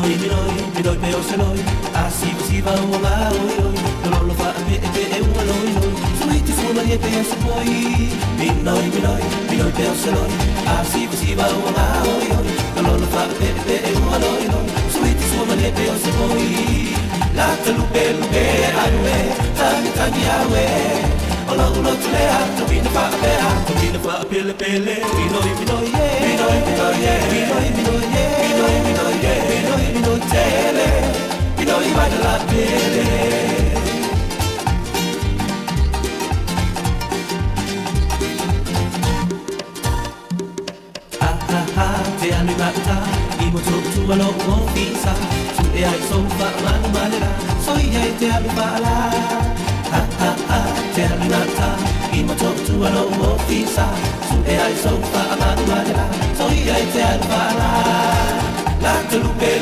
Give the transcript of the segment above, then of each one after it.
minoi pe o se noi, asi si va o la oi oi, lo fa me e e o loi loi, suiti su ma e pe se poi, minoi pe o se noi, asi si va o la oi oi, lo fa me e e o loi loi, suiti su ma e pe se poi, la te lupe awe, tani awe. Ola ulo tule ato vina fa pele pele minoi tele minoi vai la pele te anu mata I mo tu alo mo visa su e ai so fa manu malera so ai te anu bala te anu mata I mo tu alo mo visa su e ai so fa manu malera so ai te anu bala la te lupe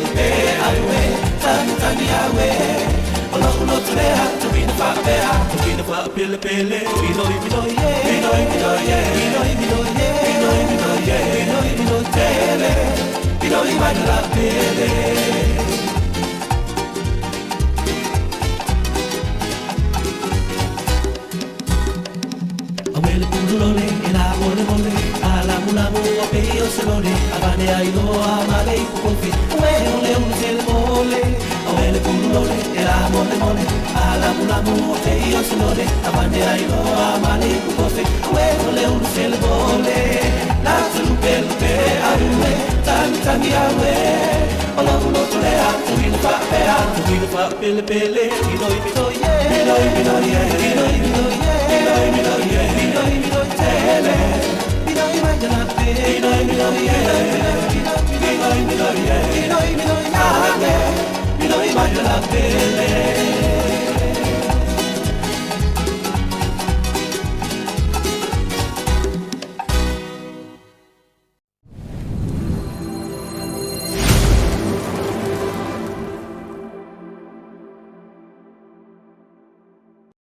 awe tani awe ola ulo tule tu vina fa pele pele minoi tele minoi vai la pele Awele pulole ela mole ala mulamu pe o selole abane ai do amale kukofi we ole un sel mole Awele pulole ela mole ala mulamu pe o selole abane ai do amale kukofi we ole un sel mole la lupe awe tani awe ola ulo tole atu vina fa pele pele minoi